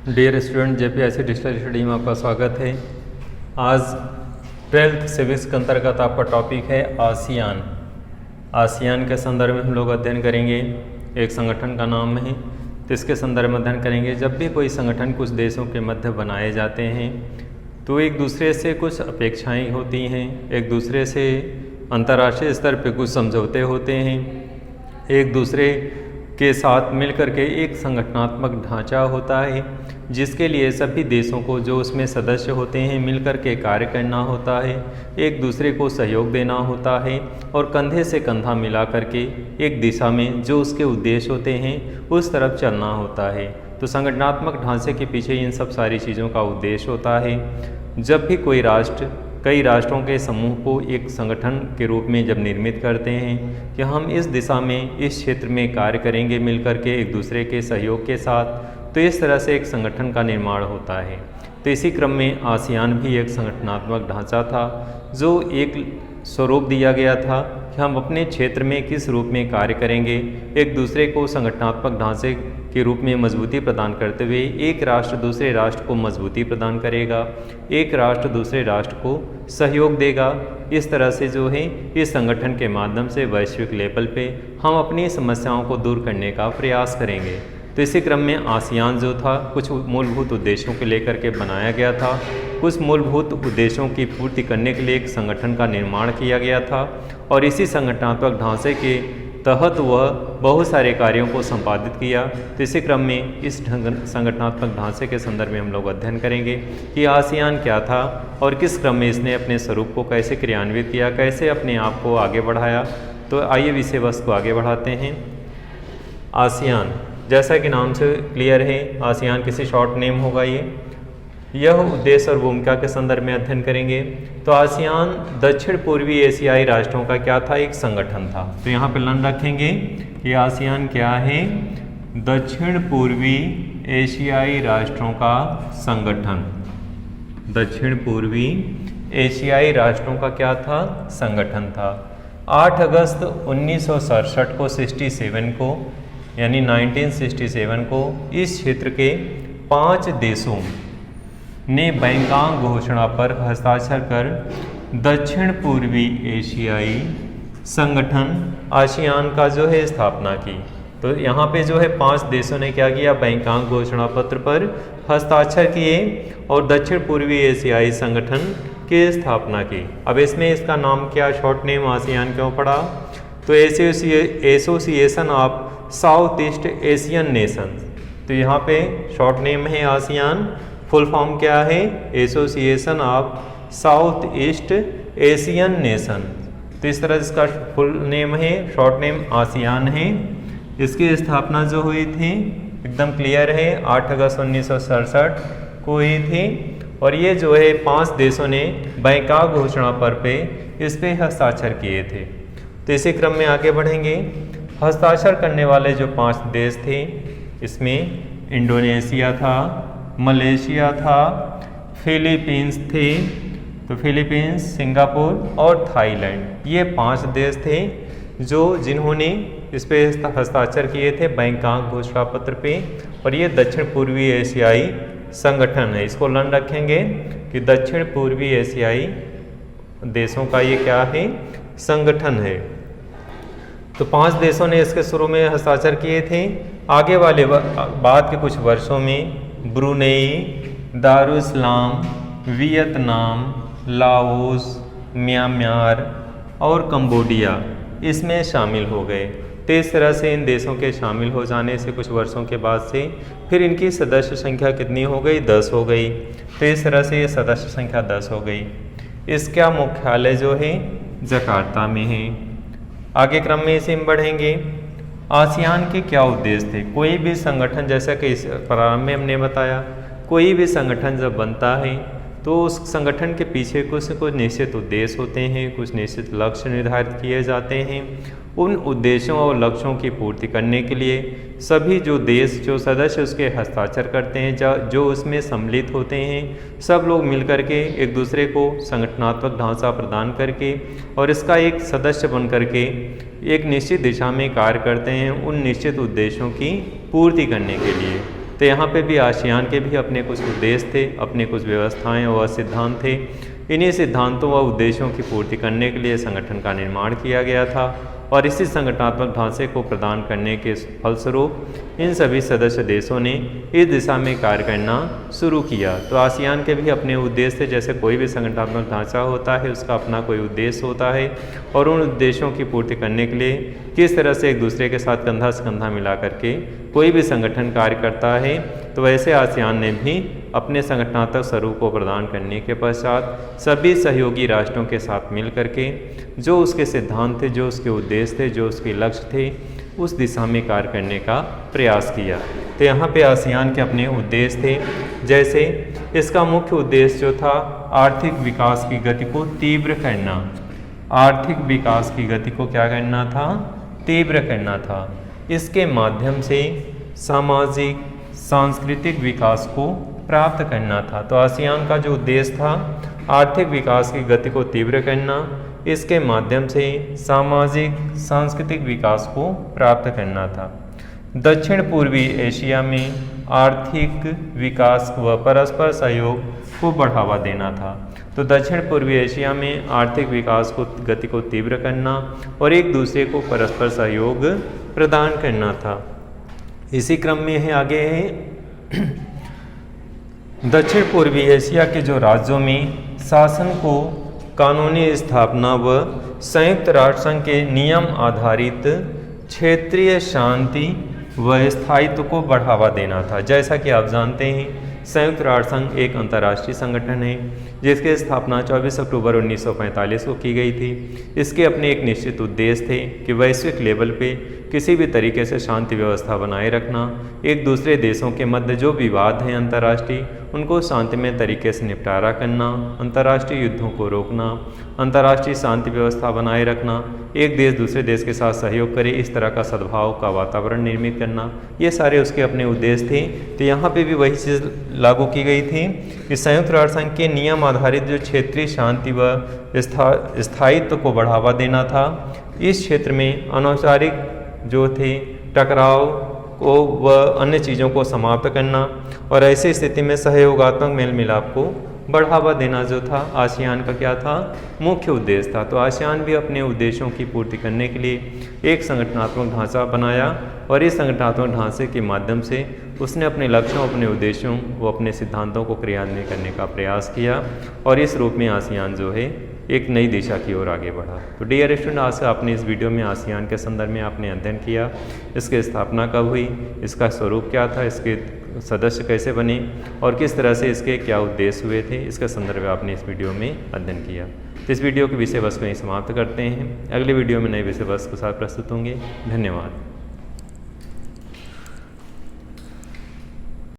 Dear student, JPSC digital study में आपका स्वागत है। आज 12th सिविक्स के अंतर्गत आपका टॉपिक है आसियान। आसियान के संदर्भ में हम लोग अध्ययन करेंगे। एक संगठन का नाम है, तो इसके संदर्भ में अध्ययन करेंगे। जब भी कोई संगठन कुछ देशों के मध्य बनाए जाते हैं तो एक दूसरे से कुछ अपेक्षाएं होती हैं, एक दूसरे से अंतर्राष्ट्रीय स्तर पर कुछ समझौते होते हैं, एक दूसरे के साथ मिलकर के एक संगठनात्मक ढांचा होता है जिसके लिए सभी देशों को जो उसमें सदस्य होते हैं मिलकर के कार्य करना होता है, एक दूसरे को सहयोग देना होता है और कंधे से कंधा मिला करके एक दिशा में जो उसके उद्देश्य होते हैं उस तरफ चलना होता है। तो संगठनात्मक ढांचे के पीछे इन सब सारी चीज़ों का उद्देश्य होता है। जब भी कोई राष्ट्र कई राष्ट्रों के समूह को एक संगठन के रूप में जब निर्मित करते हैं कि हम इस दिशा में इस क्षेत्र में कार्य करेंगे मिलकर के एक दूसरे के सहयोग के साथ, तो इस तरह से एक संगठन का निर्माण होता है। तो इसी क्रम में आसियान भी एक संगठनात्मक ढांचा था जो एक स्वरूप दिया गया था कि हम अपने क्षेत्र में किस रूप में कार्य करेंगे, एक दूसरे को संगठनात्मक ढांचे के रूप में मजबूती प्रदान करते हुए एक राष्ट्र दूसरे राष्ट्र को मजबूती प्रदान करेगा, एक राष्ट्र दूसरे राष्ट्र को सहयोग देगा। इस तरह से जो है इस संगठन के माध्यम से वैश्विक लेवल पे हम अपनी समस्याओं को दूर करने का प्रयास करेंगे। तो इसी क्रम में आसियान जो था कुछ मूलभूत उद्देश्यों को लेकर के बनाया गया था। कुछ मूलभूत उद्देश्यों की पूर्ति करने के लिए एक संगठन का निर्माण किया गया था और इसी संगठनात्मक ढांचे के तहत वह बहुत सारे कार्यों को संपादित किया। तो इसी क्रम में इस संगठनात्मक ढांचे के संदर्भ में हम लोग अध्ययन करेंगे कि आसियान क्या था और किस क्रम में इसने अपने स्वरूप को कैसे क्रियान्वित किया, कैसे अपने आप को आगे बढ़ाया। तो आइए विषय वस्तु को आगे बढ़ाते हैं। आसियान जैसा कि नाम से क्लियर है, आसियान किसी शॉर्ट नेम होगा। यह उद्देश्य और भूमिका के संदर्भ में अध्ययन करेंगे। तो आसियान दक्षिण पूर्वी एशियाई राष्ट्रों का क्या था, एक संगठन था। तो यहाँ पे लन रखेंगे कि आसियान क्या है, दक्षिण पूर्वी एशियाई राष्ट्रों का संगठन। दक्षिण पूर्वी एशियाई राष्ट्रों का क्या था, संगठन था। 8 अगस्त 1967 को 67 को यानी 1967 को इस क्षेत्र के 5 देशों ने बैंकॉक घोषणा पर हस्ताक्षर कर दक्षिण पूर्वी एशियाई संगठन आसियान का जो है स्थापना की। तो यहाँ पे जो है 5 देशों ने क्या किया, बैंकॉक घोषणा पत्र पर हस्ताक्षर किए और दक्षिण पूर्वी एशियाई संगठन की स्थापना की। अब इसमें इसका नाम क्या, शॉर्ट नेम आसियान क्यों पड़ा, तो association of south east Asian nation. तो यहाँ पे शॉर्ट नेम है आसियान, फुल फॉर्म क्या है, association of south east Asian nation. तो इस तरह इसका फुल नेम है, शॉर्ट नेम आसियान है। इसकी स्थापना जो हुई थी एकदम क्लियर है, 8 अगस्त 1967 को हुई थी और ये जो है 5 देशों ने बैंकॉक घोषणा पत्र पे इस पे हस्ताक्षर किए थे। तो इसी क्रम में आगे बढ़ेंगे। हस्ताक्षर करने वाले जो 5 देश थे इसमें इंडोनेशिया था, मलेशिया था, फिलीपींस थे, तो फिलीपींस, सिंगापुर और थाईलैंड, ये 5 देश थे जो जिन्होंने इस पे हस्ताक्षर किए थे बैंकॉक घोषणा पत्र पे। और ये दक्षिण पूर्वी एशियाई संगठन है। इसको लन रखेंगे कि दक्षिण पूर्वी एशियाई देशों का ये क्या है, संगठन है। तो 5 देशों ने इसके शुरू में हस्ताक्षर किए थे। आगे वाले बाद के कुछ वर्षों में Brunei, Darussalam, Vietnam, Laos, Myanmar और कंबोडिया इसमें शामिल हो गए। तो इस तरह से इन देशों के शामिल हो जाने से कुछ वर्षों के बाद से फिर इनकी सदस्य संख्या कितनी हो गई, 10 हो गई। तो इस तरह से ये सदस्य संख्या 10 हो गई। इसका मुख्यालय जो है जकार्ता में है। आगे क्रम में इसे हम बढ़ेंगे। आसियान के क्या उद्देश्य थे, कोई भी संगठन, जैसा कि इस प्रारंभ में हमने बताया, कोई भी संगठन जब बनता है तो उस संगठन के पीछे कुछ निश्चित उद्देश्य होते हैं, कुछ निश्चित लक्ष्य निर्धारित किए जाते हैं। उन उद्देश्यों और लक्ष्यों की पूर्ति करने के लिए सभी जो देश, जो सदस्य उसके हस्ताक्षर करते हैं, जो उसमें सम्मिलित होते हैं, सब लोग मिलकर के एक दूसरे को संगठनात्मक ढांचा प्रदान करके और इसका एक सदस्य बन करके एक निश्चित दिशा में कार्य करते हैं उन निश्चित उद्देश्यों की पूर्ति करने के लिए। तो यहाँ पे भी आसियान के भी अपने कुछ उद्देश्य थे, अपने कुछ व्यवस्थाएं व सिद्धांत थे। इन्हीं सिद्धांतों व उद्देश्यों की पूर्ति करने के लिए संगठन का निर्माण किया गया था और इसी संगठनात्मक ढांचे को प्रदान करने के फलस्वरूप इन सभी सदस्य देशों ने इस दिशा में कार्य करना शुरू किया। तो आसियान के भी अपने उद्देश्य थे, जैसे कोई भी संगठनात्मक ढांचा होता है उसका अपना कोई उद्देश्य होता है और उन उद्देश्यों की पूर्ति करने के लिए किस तरह से एक दूसरे के साथ कंधा से कंधा मिला करके कोई भी संगठन कार्य करता है। तो वैसे आसियान ने भी अपने संगठनात्मक स्वरूप को प्रदान करने के पश्चात सभी सहयोगी राष्ट्रों के साथ मिल करके जो उसके सिद्धांत थे, जो उसके उद्देश्य थे, जो उसके लक्ष्य थे, उस दिशा में कार्य करने का प्रयास किया। तो यहाँ पे आसियान के अपने उद्देश्य थे, जैसे इसका मुख्य उद्देश्य जो था आर्थिक विकास की गति को तीव्र करना। आर्थिक विकास की गति को क्या करना था? तीव्र करना था। इसके माध्यम से सामाजिक सांस्कृतिक विकास को प्राप्त करना था। तो आसियान का जो उद्देश्य था आर्थिक विकास की गति को तीव्र करना, इसके माध्यम से सामाजिक सांस्कृतिक विकास को प्राप्त करना था। दक्षिण पूर्वी एशिया में आर्थिक विकास व परस्पर सहयोग को बढ़ावा देना था। तो दक्षिण पूर्वी एशिया में आर्थिक विकास को गति को तीव्र करना और एक दूसरे को परस्पर सहयोग प्रदान करना था। इसी क्रम में है आगे है दक्षिण पूर्वी एशिया के जो राज्यों में शासन को कानूनी स्थापना व संयुक्त राष्ट्र संघ के नियम आधारित क्षेत्रीय शांति व स्थायित्व को बढ़ावा देना था। जैसा कि आप जानते हैं संयुक्त राष्ट्र संघ एक अंतर्राष्ट्रीय संगठन है जिसकी स्थापना 24 अक्टूबर 1945 को की गई थी। इसके अपने एक निश्चित उद्देश्य थे कि वैश्विक लेवल पे किसी भी तरीके से शांति व्यवस्था बनाए रखना, एक दूसरे देशों के मध्य जो विवाद हैं अंतर्राष्ट्रीय उनको शांतिमय तरीके से निपटारा करना, अंतर्राष्ट्रीय युद्धों को रोकना, अंतर्राष्ट्रीय शांति व्यवस्था बनाए रखना, एक देश दूसरे देश के साथ सहयोग करे, इस तरह का सद्भाव का वातावरण निर्मित करना, ये सारे उसके अपने उद्देश्य थे। तो यहाँ पे भी वही चीज़ लागू की गई थी कि संयुक्त राष्ट्र संघ के नियम आधारित जो क्षेत्रीय शांति व स्थायित्व को बढ़ावा देना था। इस क्षेत्र में अनौपचारिक जो थे टकराव को व अन्य चीज़ों को समाप्त करना और ऐसी स्थिति में सहयोगात्मक मेल मिलाप को बढ़ावा देना जो था आसियान का क्या था? मुख्य उद्देश्य था। तो आसियान भी अपने उद्देश्यों की पूर्ति करने के लिए एक संगठनात्मक ढांचा बनाया और इस संगठनात्मक ढांचे के माध्यम से उसने अपने लक्ष्यों, अपने उद्देश्यों व अपने सिद्धांतों को क्रियान्वित करने का प्रयास किया और इस रूप में आसियान जो है एक नई दिशा की ओर आगे बढ़ा। तो डियर स्टूडेंट, आज से आपने इस वीडियो में आसियान के संदर्भ में आपने अध्ययन किया, इसकी स्थापना कब हुई, इसका स्वरूप क्या था, इसके सदस्य कैसे बने और किस तरह से इसके क्या उद्देश्य हुए थे, इसका संदर्भ में आपने इस वीडियो में अध्ययन किया। तो इस वीडियो के विषय वस्तु को यहीं समाप्त करते हैं। अगले वीडियो में नए विषय वस्तु के साथ प्रस्तुत होंगे। धन्यवाद।